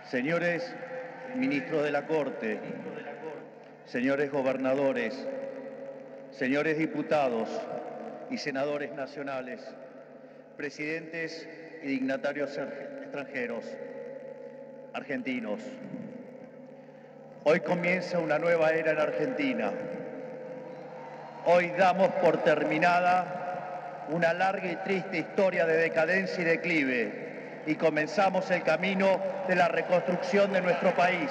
Señores ministros de la Corte, señores gobernadores, señores diputados y senadores nacionales, presidentes y dignatarios extranjeros, argentinos. Hoy comienza una nueva era en Argentina. Hoy damos por terminada una larga y triste historia de decadencia y declive y comenzamos el camino de la reconstrucción de nuestro país.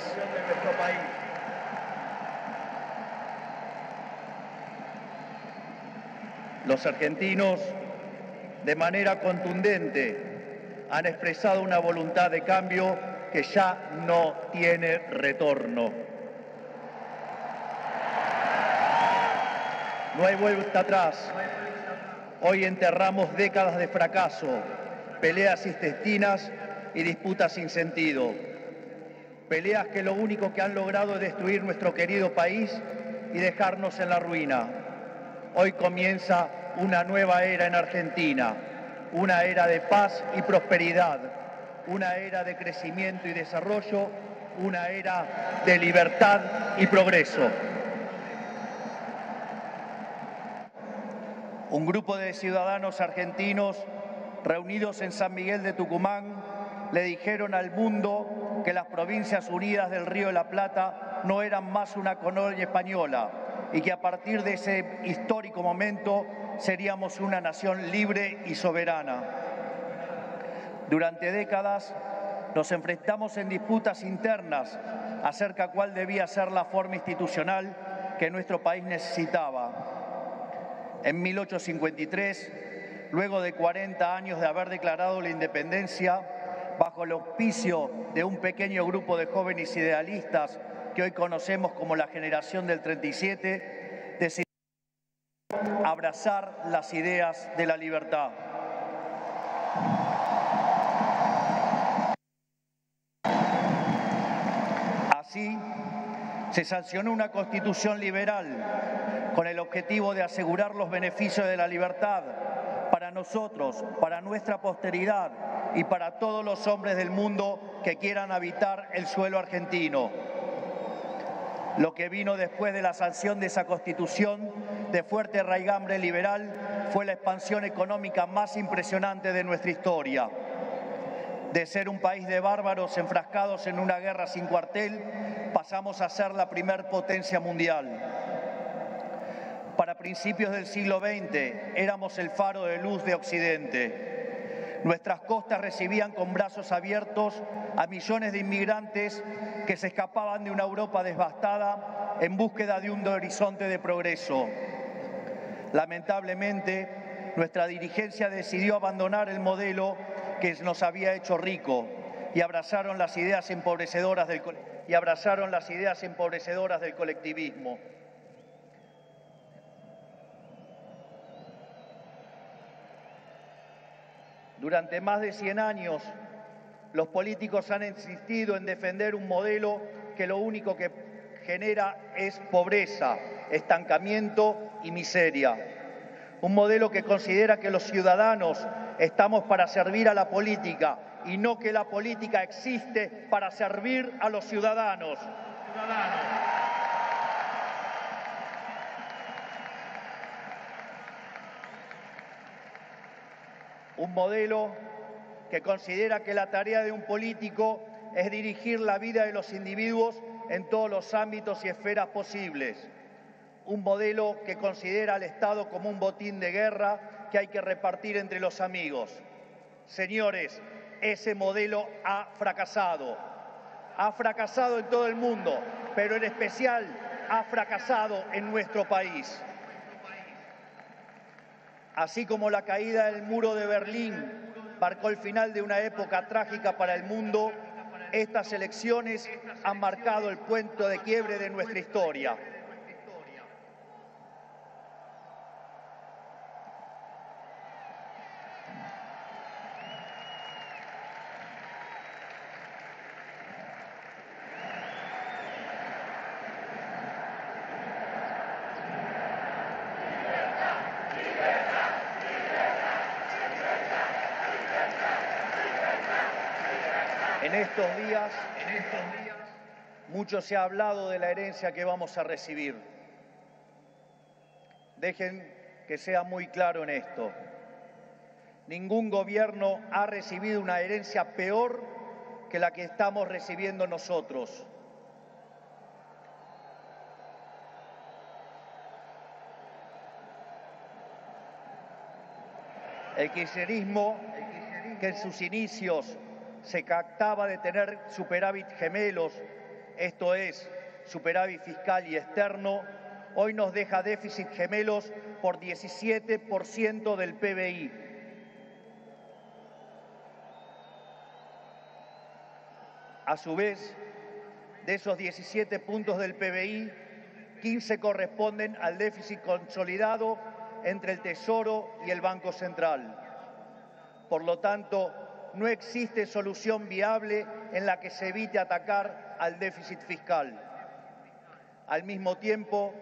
Los argentinos, de manera contundente, han expresado una voluntad de cambio que ya no tiene retorno. No hay vuelta atrás. Hoy enterramos décadas de fracaso, peleas intestinas y disputas sin sentido. Peleas que lo único que han logrado es destruir nuestro querido país y dejarnos en la ruina. Hoy comienza una nueva era en Argentina, una era de paz y prosperidad, una era de crecimiento y desarrollo, una era de libertad y progreso. Un grupo de ciudadanos argentinos reunidos en San Miguel de Tucumán le dijeron al mundo que las Provincias Unidas del Río de la Plata no eran más una colonia española y que a partir de ese histórico momento seríamos una nación libre y soberana. Durante décadas nos enfrentamos en disputas internas acerca de cuál debía ser la forma institucional que nuestro país necesitaba. En 1853, luego de 40 años de haber declarado la independencia, bajo el auspicio de un pequeño grupo de jóvenes idealistas que hoy conocemos como la generación del 37, decidimos abrazar las ideas de la libertad. Así, se sancionó una constitución liberal con el objetivo de asegurar los beneficios de la libertad para nosotros, para nuestra posteridad y para todos los hombres del mundo que quieran habitar el suelo argentino. Lo que vino después de la sanción de esa constitución de fuerte raigambre liberal fue la expansión económica más impresionante de nuestra historia. De ser un país de bárbaros enfrascados en una guerra sin cuartel, pasamos a ser la primer potencia mundial. Para principios del siglo XX éramos el faro de luz de Occidente. Nuestras costas recibían con brazos abiertos a millones de inmigrantes que se escapaban de una Europa devastada en búsqueda de un horizonte de progreso. Lamentablemente, nuestra dirigencia decidió abandonar el modelo que nos había hecho rico y abrazaron las ideas empobrecedoras del colectivismo. Durante más de 100 años, los políticos han insistido en defender un modelo que lo único que genera es pobreza, estancamiento y miseria. Un modelo que considera que los ciudadanos estamos para servir a la política y no que la política existe para servir a los ciudadanos. Un modelo que considera que la tarea de un político es dirigir la vida de los individuos en todos los ámbitos y esferas posibles. Un modelo que considera al Estado como un botín de guerra que hay que repartir entre los amigos. Señores, ese modelo ha fracasado. Ha fracasado en todo el mundo, pero en especial ha fracasado en nuestro país. Así como la caída del muro de Berlín marcó el final de una época trágica para el mundo, estas elecciones han marcado el punto de quiebre de nuestra historia. En estos días mucho se ha hablado de la herencia que vamos a recibir. Dejen que sea muy claro en esto. Ningún gobierno ha recibido una herencia peor que la que estamos recibiendo nosotros. El kirchnerismo, que en sus inicios se jactaba de tener superávit gemelos, esto es, superávit fiscal y externo, hoy nos deja déficit gemelos por 17% del PBI. A su vez, de esos 17 puntos del PBI, 15 corresponden al déficit consolidado entre el Tesoro y el Banco Central. Por lo tanto, no existe solución viable en la que se evite atacar al déficit fiscal. Al mismo tiempo,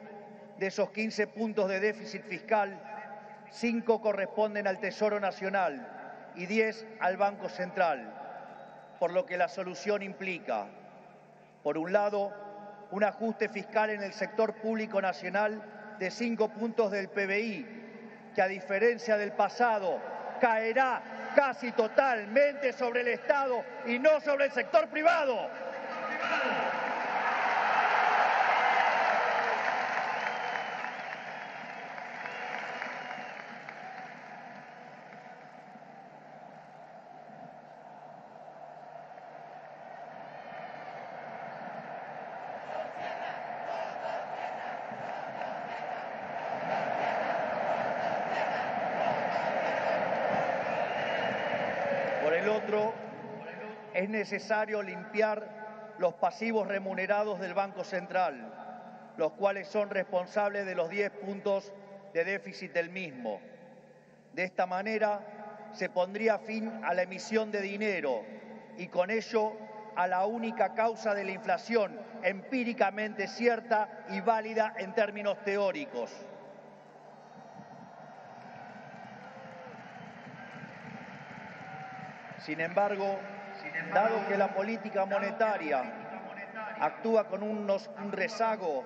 de esos 15 puntos de déficit fiscal, 5 corresponden al Tesoro Nacional y 10 al Banco Central, por lo que la solución implica, por un lado, un ajuste fiscal en el sector público nacional de 5 puntos del PBI, que a diferencia del pasado, caerá casi totalmente sobre el Estado y no sobre el sector privado. Por el otro, es necesario limpiar los pasivos remunerados del Banco Central, los cuales son responsables de los 10 puntos de déficit del mismo. De esta manera, se pondría fin a la emisión de dinero y con ello a la única causa de la inflación empíricamente cierta y válida en términos teóricos. Sin embargo, dado que la política monetaria actúa con un rezago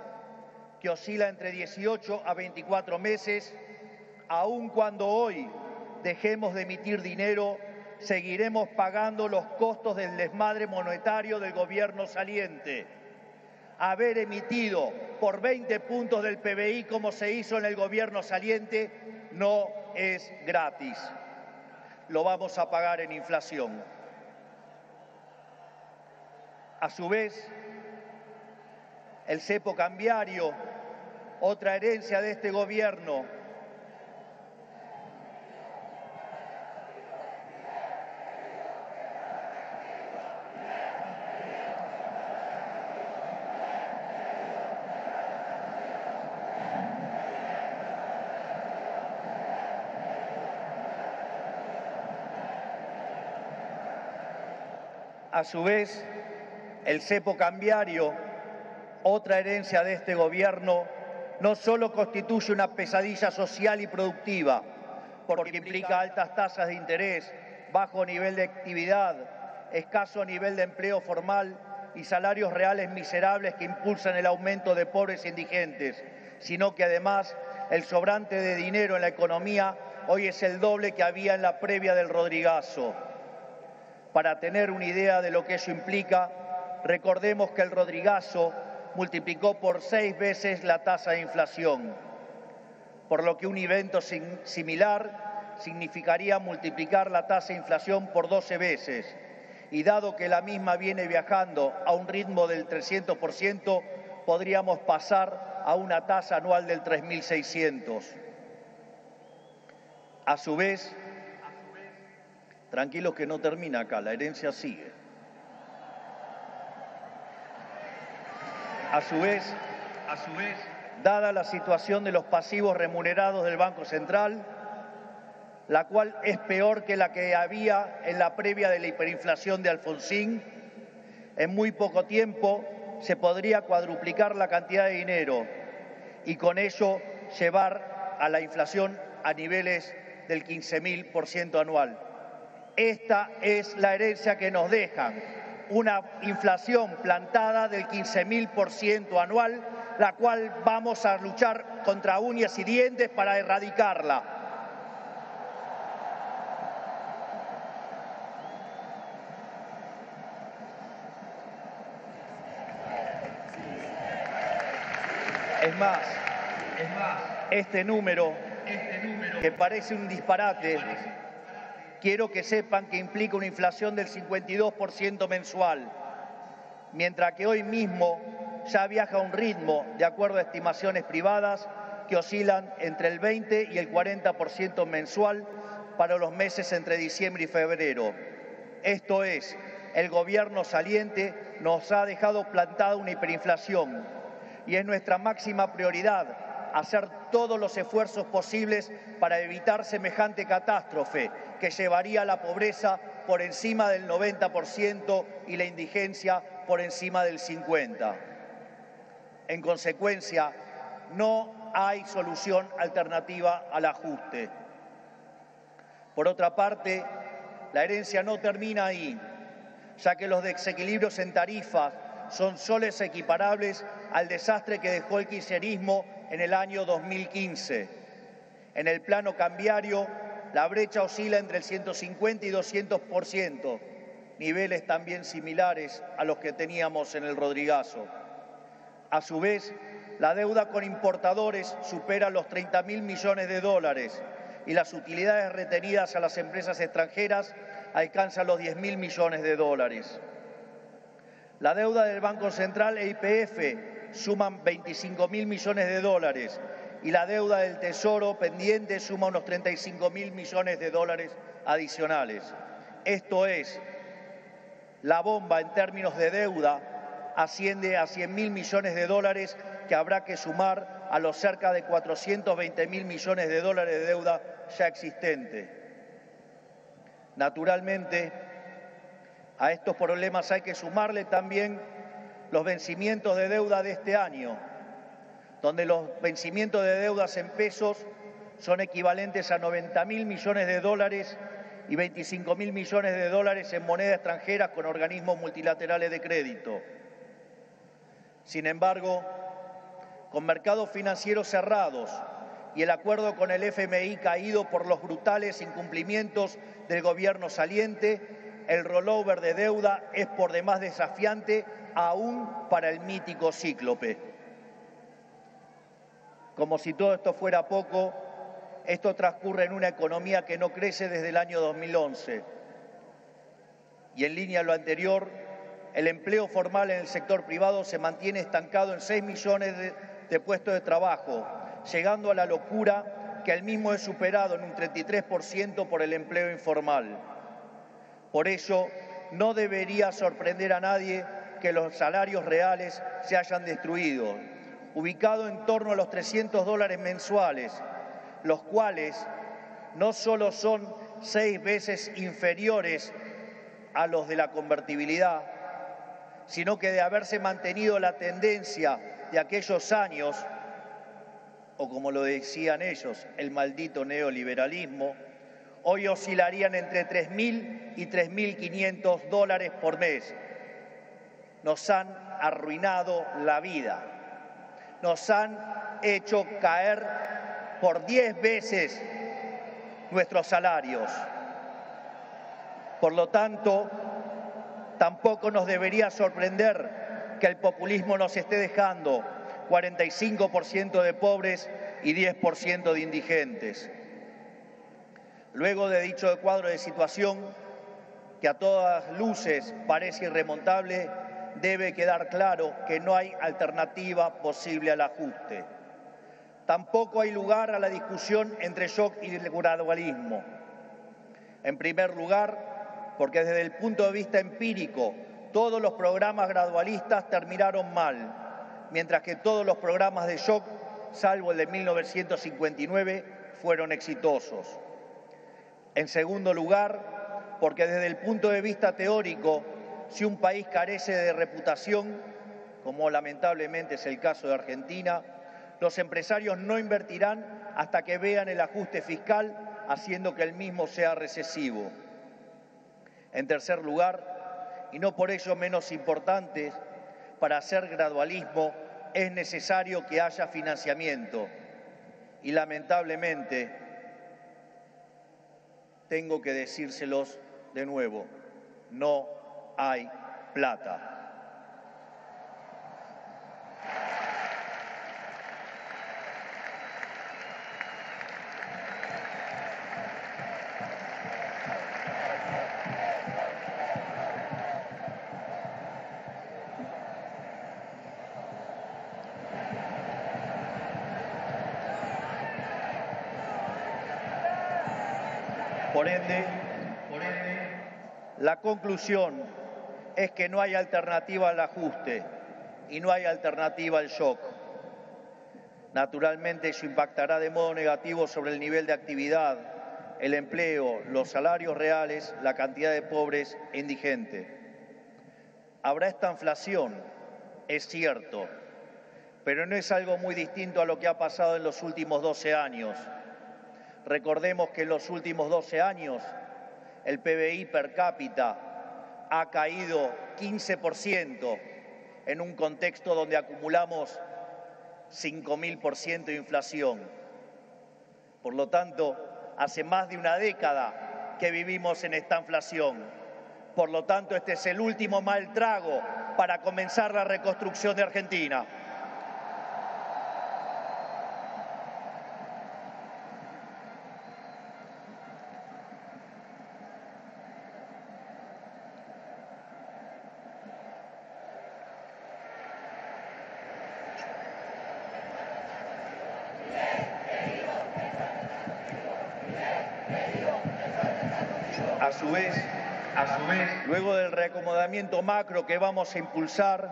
que oscila entre 18 a 24 meses, aun cuando hoy dejemos de emitir dinero, seguiremos pagando los costos del desmadre monetario del gobierno saliente. Haber emitido por 20 puntos del PBI, como se hizo en el gobierno saliente, no es gratis. Lo vamos a pagar en inflación. A su vez, el cepo cambiario, otra herencia de este gobierno, a su vez, el cepo cambiario, otra herencia de este gobierno, no solo constituye una pesadilla social y productiva, porque implica altas tasas de interés, bajo nivel de actividad, escaso nivel de empleo formal y salarios reales miserables que impulsan el aumento de pobres e indigentes, sino que además el sobrante de dinero en la economía hoy es el doble que había en la previa del Rodrigazo. Para tener una idea de lo que eso implica, recordemos que el Rodrigazo multiplicó por 6 veces la tasa de inflación, por lo que un evento similar significaría multiplicar la tasa de inflación por 12 veces. Y dado que la misma viene viajando a un ritmo del 300%, podríamos pasar a una tasa anual del 3.600. A su vez, tranquilos que no termina acá, la herencia sigue. A su vez, dada la situación de los pasivos remunerados del Banco Central, la cual es peor que la que había en la previa de la hiperinflación de Alfonsín, en muy poco tiempo se podría cuadruplicar la cantidad de dinero y con ello llevar a la inflación a niveles del 15.000% anual. Esta es la herencia que nos dejan. una inflación plantada del 15.000% anual, la cual vamos a luchar contra uñas y dientes para erradicarla. Es más, este número, que parece un disparate, quiero que sepan que implica una inflación del 52% mensual, mientras que hoy mismo ya viaja a un ritmo, de acuerdo a estimaciones privadas, que oscilan entre el 20 y el 40% mensual para los meses entre diciembre y febrero. Esto es, el gobierno saliente nos ha dejado plantada una hiperinflación y es nuestra máxima prioridad hacer todos los esfuerzos posibles para evitar semejante catástrofe que llevaría a la pobreza por encima del 90% y la indigencia por encima del 50%. En consecuencia, no hay solución alternativa al ajuste. Por otra parte, la herencia no termina ahí, ya que los desequilibrios en tarifas son soles equiparables al desastre que dejó el kirchnerismo en el año 2015. En el plano cambiario, la brecha oscila entre el 150 y 200%, niveles también similares a los que teníamos en el Rodrigazo. A su vez, la deuda con importadores supera los 30.000 millones de dólares y las utilidades retenidas a las empresas extranjeras alcanzan los 10.000 millones de dólares. La deuda del Banco Central e YPF suman 25.000 millones de dólares y la deuda del Tesoro pendiente suma unos 35.000 millones de dólares adicionales. Esto es, la bomba en términos de deuda asciende a 100.000 millones de dólares que habrá que sumar a los cerca de 420.000 millones de dólares de deuda ya existente. Naturalmente, a estos problemas hay que sumarle también los vencimientos de deuda de este año, donde los vencimientos de deudas en pesos son equivalentes a 90.000 millones de dólares y 25.000 millones de dólares en moneda extranjera con organismos multilaterales de crédito. Sin embargo, con mercados financieros cerrados y el acuerdo con el FMI caído por los brutales incumplimientos del gobierno saliente, el rollover de deuda es por demás desafiante aún para el mítico cíclope. Como si todo esto fuera poco, esto transcurre en una economía que no crece desde el año 2011. Y en línea a lo anterior, el empleo formal en el sector privado se mantiene estancado en 6 millones de puestos de trabajo, llegando a la locura que el mismo es superado en un 33% por el empleo informal. Por ello, no debería sorprender a nadie que los salarios reales se hayan destruido, ubicado en torno a los $300 mensuales, los cuales no solo son 6 veces inferiores a los de la convertibilidad, sino que de haberse mantenido la tendencia de aquellos años, o como lo decían ellos, el maldito neoliberalismo, hoy oscilarían entre 3.000 y 3.500 dólares por mes. Nos han arruinado la vida, nos han hecho caer por 10 veces nuestros salarios. Por lo tanto, tampoco nos debería sorprender que el populismo nos esté dejando 45% de pobres y 10% de indigentes. Luego de dicho cuadro de situación, que a todas luces parece irremontable, debe quedar claro que no hay alternativa posible al ajuste. Tampoco hay lugar a la discusión entre shock y el gradualismo. En primer lugar, porque desde el punto de vista empírico, todos los programas gradualistas terminaron mal, mientras que todos los programas de shock, salvo el de 1959, fueron exitosos. En segundo lugar, porque desde el punto de vista teórico, si un país carece de reputación, como lamentablemente es el caso de Argentina, los empresarios no invertirán hasta que vean el ajuste fiscal, haciendo que el mismo sea recesivo. En tercer lugar, y no por ello menos importantes, para hacer gradualismo es necesario que haya financiamiento. Y lamentablemente, tengo que decírselos de nuevo, no hay plata. Por ende, la conclusión es que no hay alternativa al ajuste y no hay alternativa al shock. Naturalmente, eso impactará de modo negativo sobre el nivel de actividad, el empleo, los salarios reales, la cantidad de pobres e indigentes. Habrá esta inflación, es cierto, pero no es algo muy distinto a lo que ha pasado en los últimos 12 años. Recordemos que en los últimos 12 años el PBI per cápita ha caído 15% en un contexto donde acumulamos 5.000% de inflación. Por lo tanto, hace más de una década que vivimos en esta inflación. Por lo tanto, este es el último mal trago para comenzar la reconstrucción de Argentina. A su vez, luego del reacomodamiento macro que vamos a impulsar,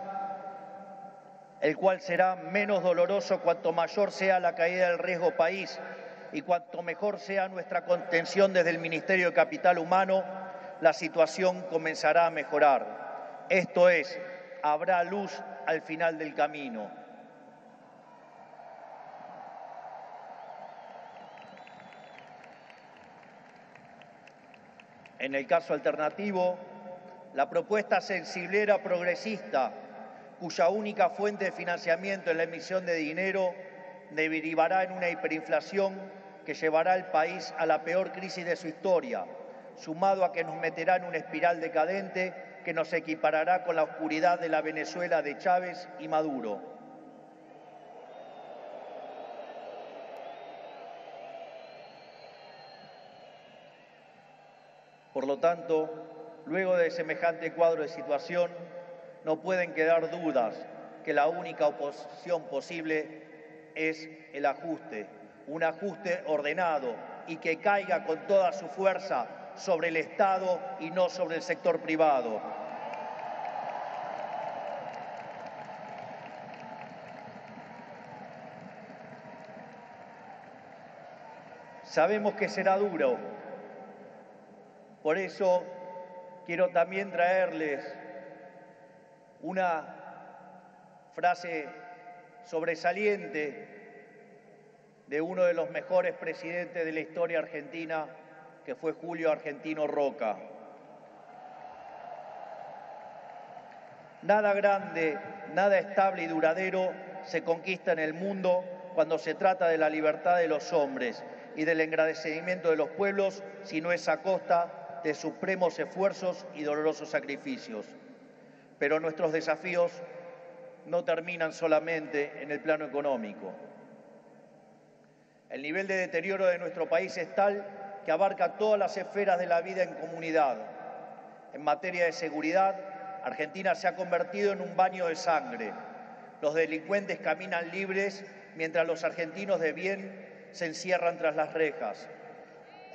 el cual será menos doloroso cuanto mayor sea la caída del riesgo país y cuanto mejor sea nuestra contención desde el Ministerio de Capital Humano, la situación comenzará a mejorar. Esto es, habrá luz al final del camino. En el caso alternativo, la propuesta sensiblera progresista, cuya única fuente de financiamiento es la emisión de dinero, derivará en una hiperinflación que llevará al país a la peor crisis de su historia, sumado a que nos meterá en una espiral decadente que nos equiparará con la oscuridad de la Venezuela de Chávez y Maduro. Por lo tanto, luego de semejante cuadro de situación, no pueden quedar dudas que la única oposición posible es el ajuste, un ajuste ordenado y que caiga con toda su fuerza sobre el Estado y no sobre el sector privado. Sabemos que será duro. Por eso quiero también traerles una frase sobresaliente de uno de los mejores presidentes de la historia argentina, que fue Julio Argentino Roca. Nada grande, nada estable y duradero se conquista en el mundo cuando se trata de la libertad de los hombres y del engrandecimiento de los pueblos, si no es a costa de supremos esfuerzos y dolorosos sacrificios. Pero nuestros desafíos no terminan solamente en el plano económico. El nivel de deterioro de nuestro país es tal que abarca todas las esferas de la vida en comunidad. En materia de seguridad, Argentina se ha convertido en un baño de sangre. Los delincuentes caminan libres mientras los argentinos de bien se encierran tras las rejas.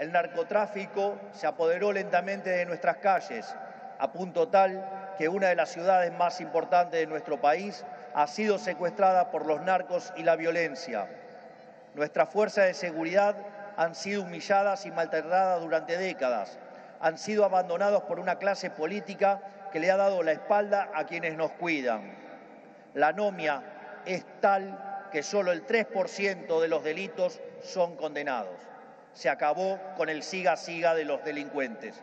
El narcotráfico se apoderó lentamente de nuestras calles, a punto tal que una de las ciudades más importantes de nuestro país ha sido secuestrada por los narcos y la violencia. Nuestras fuerzas de seguridad han sido humilladas y maltratadas durante décadas. Han sido abandonados por una clase política que le ha dado la espalda a quienes nos cuidan. La anomia es tal que solo el 3% de los delitos son condenados. Se acabó con el siga-siga de los delincuentes.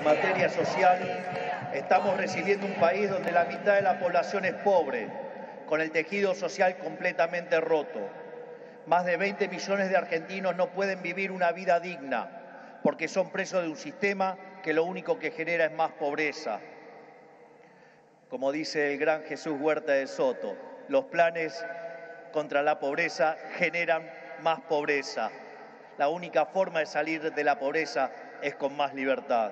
materia social, estamos recibiendo un país donde la mitad de la población es pobre, con el tejido social completamente roto. Más de 20 millones de argentinos no pueden vivir una vida digna porque son presos de un sistema que lo único que genera es más pobreza. Como dice el gran Jesús Huerta de Soto, los planes contra la pobreza generan más pobreza. La única forma de salir de la pobreza es con más libertad.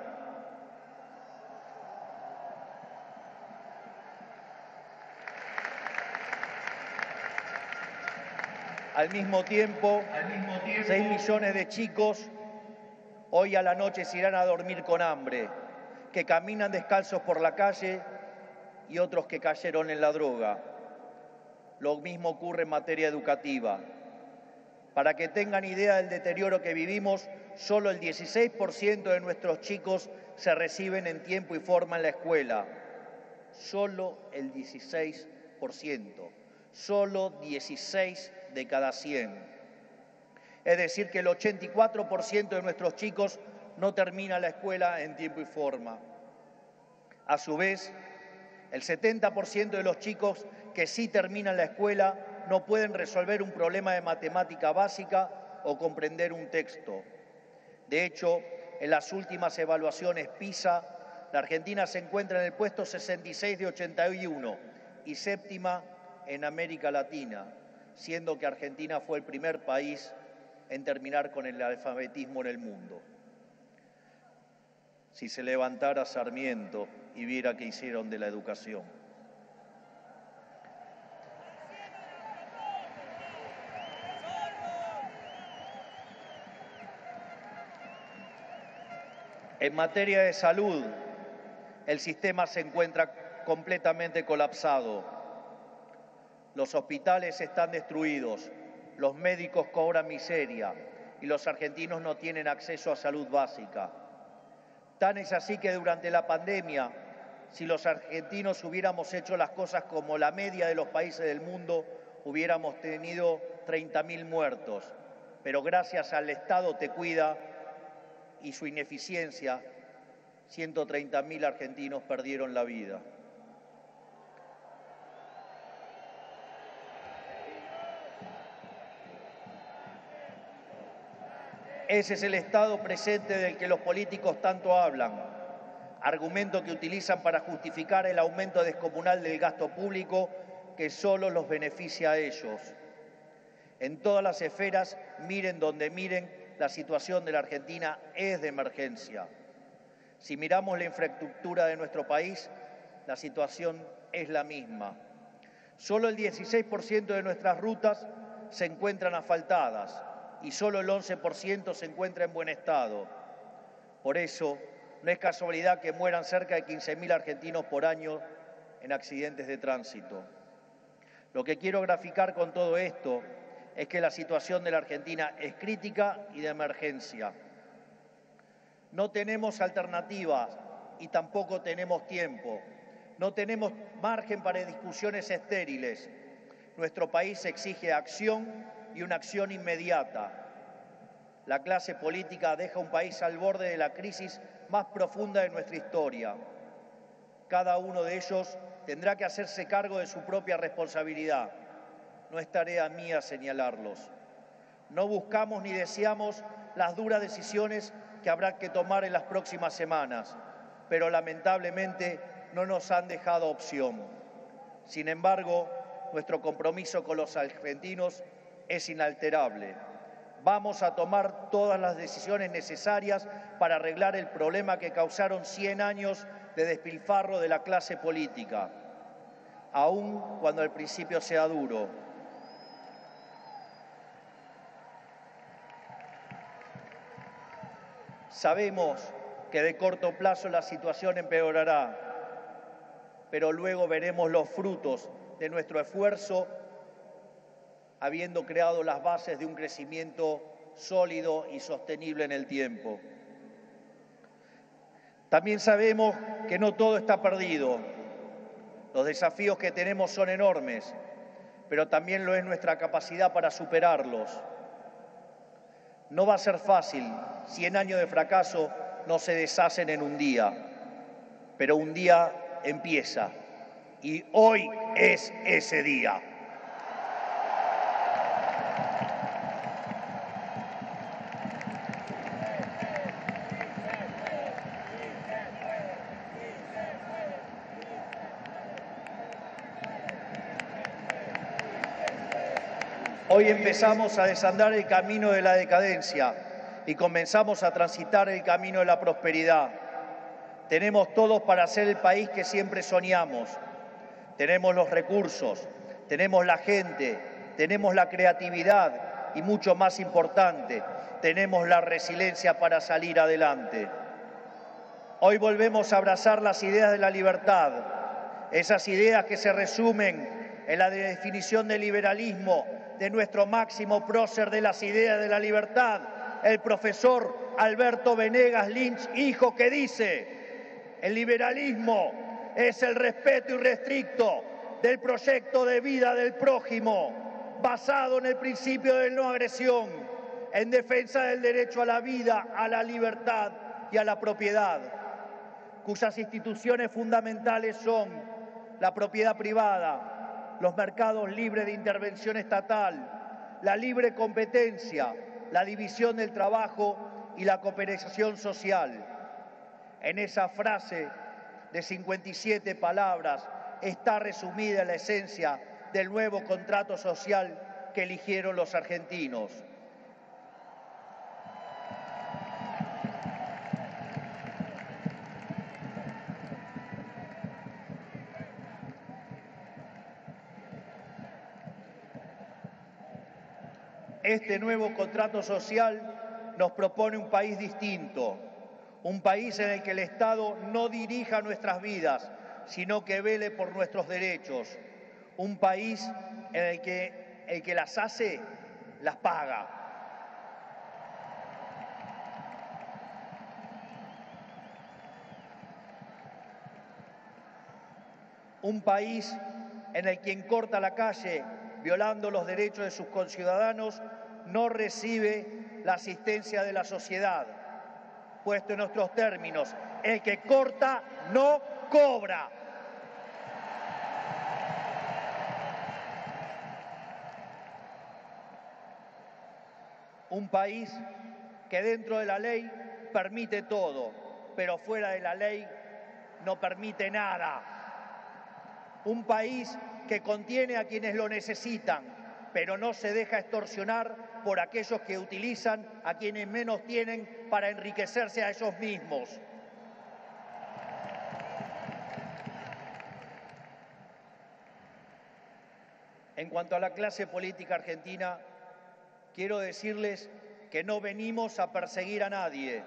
Al mismo tiempo, 6 millones de chicos hoy a la noche se irán a dormir con hambre, que caminan descalzos por la calle y otros que cayeron en la droga. Lo mismo ocurre en materia educativa. Para que tengan idea del deterioro que vivimos, solo el 16% de nuestros chicos se reciben en tiempo y forma en la escuela. Solo el 16%. Solo 16 de cada 100. Es decir, que el 84% de nuestros chicos no termina la escuela en tiempo y forma. A su vez, el 70% de los chicos que sí terminan la escuela no pueden resolver un problema de matemática básica o comprender un texto. De hecho, en las últimas evaluaciones PISA, la Argentina se encuentra en el puesto 66 de 81 y séptima en América Latina, siendo que Argentina fue el primer país en terminar con el analfabetismo en el mundo. Si se levantara Sarmiento y viera qué hicieron de la educación. En materia de salud, el sistema se encuentra completamente colapsado. Los hospitales están destruidos, los médicos cobran miseria y los argentinos no tienen acceso a salud básica. Tan es así que durante la pandemia, si los argentinos hubiéramos hecho las cosas como la media de los países del mundo, hubiéramos tenido 30.000 muertos. Pero gracias al Estado Te Cuida y su ineficiencia, 130.000 argentinos perdieron la vida. Ese es el estado presente del que los políticos tanto hablan, argumento que utilizan para justificar el aumento descomunal del gasto público que solo los beneficia a ellos. En todas las esferas, miren donde miren, la situación de la Argentina es de emergencia. Si miramos la infraestructura de nuestro país, la situación es la misma. Solo el 16% de nuestras rutas se encuentran asfaltadas y solo el 11% se encuentra en buen estado. Por eso, no es casualidad que mueran cerca de 15.000 argentinos por año en accidentes de tránsito. Lo que quiero graficar con todo esto es que la situación de la Argentina es crítica y de emergencia. No tenemos alternativas y tampoco tenemos tiempo. No tenemos margen para discusiones estériles. Nuestro país exige acción y una acción inmediata. La clase política deja un país al borde de la crisis más profunda de nuestra historia. Cada uno de ellos tendrá que hacerse cargo de su propia responsabilidad. No es tarea mía señalarlos. No buscamos ni deseamos las duras decisiones que habrá que tomar en las próximas semanas, pero lamentablemente no nos han dejado opción. Sin embargo, nuestro compromiso con los argentinos es inalterable. Vamos a tomar todas las decisiones necesarias para arreglar el problema que causaron 100 años de despilfarro de la clase política, aun cuando al principio sea duro. Sabemos que de corto plazo la situación empeorará, pero luego veremos los frutos de nuestro esfuerzo, habiendo creado las bases de un crecimiento sólido y sostenible en el tiempo. También sabemos que no todo está perdido. Los desafíos que tenemos son enormes, pero también lo es nuestra capacidad para superarlos. No va a ser fácil, 100 años de fracaso no se deshacen en un día, pero un día empieza y hoy es ese día. Hoy empezamos a desandar el camino de la decadencia y comenzamos a transitar el camino de la prosperidad. Tenemos todos para ser el país que siempre soñamos. Tenemos los recursos, tenemos la gente, tenemos la creatividad y, mucho más importante, tenemos la resiliencia para salir adelante. Hoy volvemos a abrazar las ideas de la libertad, esas ideas que se resumen en la definición del liberalismo de nuestro máximo prócer de las ideas de la libertad, el profesor Alberto Venegas Lynch, hijo, que dice: el liberalismo es el respeto irrestricto del proyecto de vida del prójimo, basado en el principio de no agresión, en defensa del derecho a la vida, a la libertad y a la propiedad, cuyas instituciones fundamentales son la propiedad privada, los mercados libres de intervención estatal, la libre competencia, la división del trabajo y la cooperación social. En esa frase de 57 palabras está resumida la esencia del nuevo contrato social que eligieron los argentinos. Este nuevo contrato social nos propone un país distinto, un país en el que el Estado no dirija nuestras vidas, sino que vele por nuestros derechos, un país en el que las hace, las paga. Un país en el que quien corta la calle violando los derechos de sus conciudadanos no recibe la asistencia de la sociedad. Puesto en nuestros términos, el que corta no cobra. Un país que dentro de la ley permite todo, pero fuera de la ley no permite nada. Un país que contiene a quienes lo necesitan, pero no se deja extorsionar por aquellos que utilizan a quienes menos tienen para enriquecerse a ellos mismos. En cuanto a la clase política argentina, quiero decirles que no venimos a perseguir a nadie,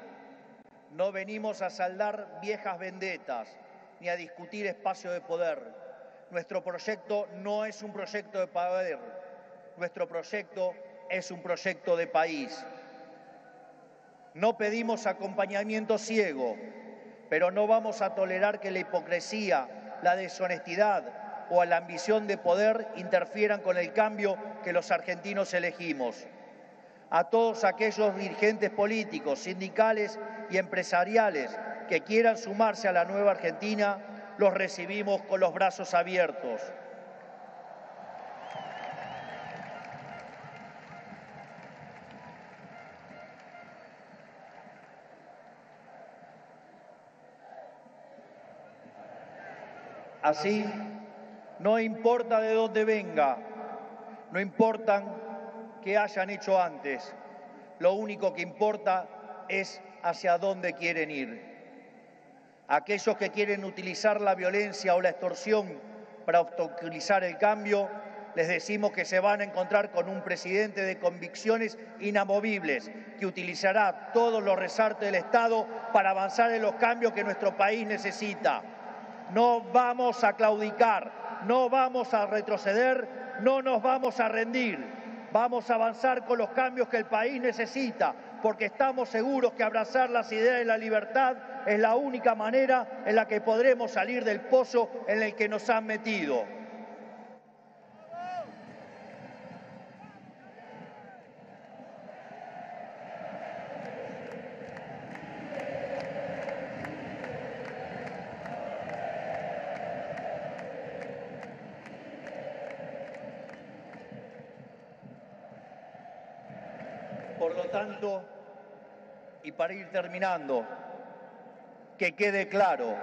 no venimos a saldar viejas vendetas, ni a discutir espacio de poder. Nuestro proyecto no es un proyecto de poder, nuestro proyecto es un proyecto de país. No pedimos acompañamiento ciego, pero no vamos a tolerar que la hipocresía, la deshonestidad o la ambición de poder interfieran con el cambio que los argentinos elegimos. A todos aquellos dirigentes políticos, sindicales y empresariales que quieran sumarse a la nueva Argentina, los recibimos con los brazos abiertos. Así, no importa de dónde venga, no importa qué hayan hecho antes, lo único que importa es hacia dónde quieren ir. Aquellos que quieren utilizar la violencia o la extorsión para obstaculizar el cambio, les decimos que se van a encontrar con un presidente de convicciones inamovibles, que utilizará todos los resortes del Estado para avanzar en los cambios que nuestro país necesita. No vamos a claudicar, no vamos a retroceder, no nos vamos a rendir. Vamos a avanzar con los cambios que el país necesita, porque estamos seguros que abrazar las ideas de la libertad es la única manera en la que podremos salir del pozo en el que nos han metido. Por lo tanto, y para ir terminando, que quede claro,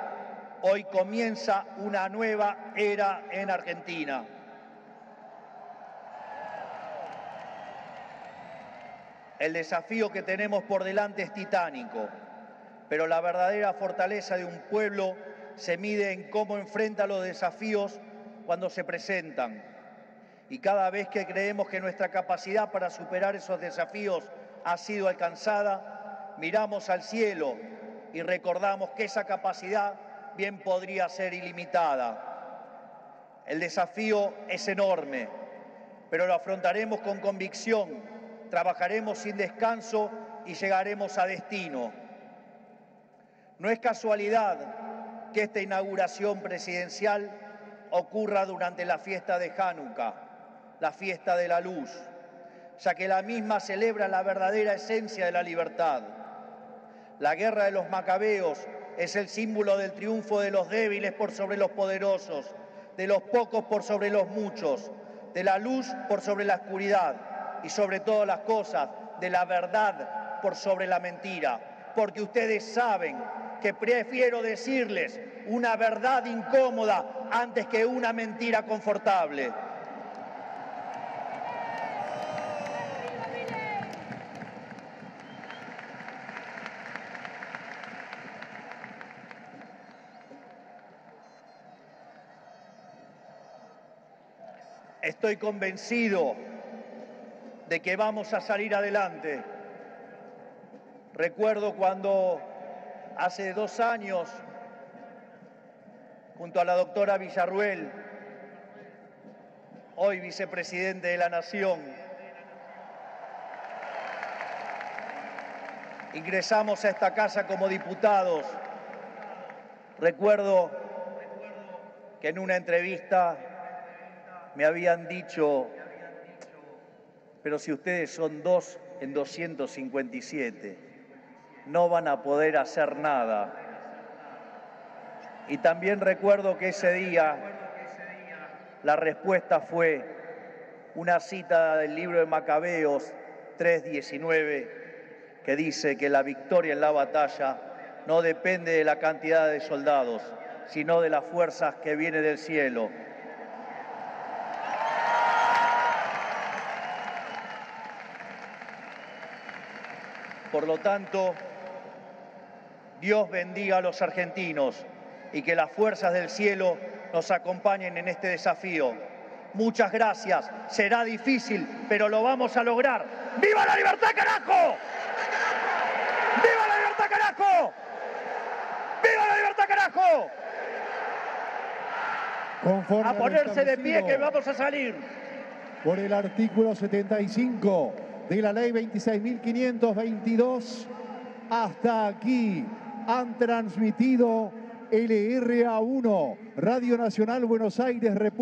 hoy comienza una nueva era en Argentina. El desafío que tenemos por delante es titánico, pero la verdadera fortaleza de un pueblo se mide en cómo enfrenta los desafíos cuando se presentan. Y cada vez que creemos que nuestra capacidad para superar esos desafíos ha sido alcanzada, miramos al cielo y recordamos que esa capacidad bien podría ser ilimitada. El desafío es enorme, pero lo afrontaremos con convicción. Trabajaremos sin descanso y llegaremos a destino. No es casualidad que esta inauguración presidencial ocurra durante la fiesta de Hanukkah, la fiesta de la luz, ya que la misma celebra la verdadera esencia de la libertad. La guerra de los macabeos es el símbolo del triunfo de los débiles por sobre los poderosos, de los pocos por sobre los muchos, de la luz por sobre la oscuridad, y sobre todas las cosas, de la verdad por sobre la mentira. Porque ustedes saben que prefiero decirles una verdad incómoda antes que una mentira confortable. Estoy convencido de que vamos a salir adelante. Recuerdo cuando hace 2 años, junto a la doctora Villarruel, hoy vicepresidente de la Nación, ingresamos a esta casa como diputados. Recuerdo que en una entrevista me habían dicho: pero si ustedes son 2 en 257, no van a poder hacer nada. Y también recuerdo que ese día la respuesta fue una cita del libro de Macabeos 3:19, que dice que la victoria en la batalla no depende de la cantidad de soldados, sino de las fuerzas que vienen del cielo. Por lo tanto, Dios bendiga a los argentinos y que las fuerzas del cielo nos acompañen en este desafío. Muchas gracias. Será difícil, pero lo vamos a lograr. ¡Viva la libertad, carajo! ¡Viva la libertad, carajo! ¡Viva la libertad, carajo! Conforme a ponerse de pie que vamos a salir. Por el artículo 75 de la ley 26.522, hasta aquí han transmitido LRA1, Radio Nacional Buenos Aires, República.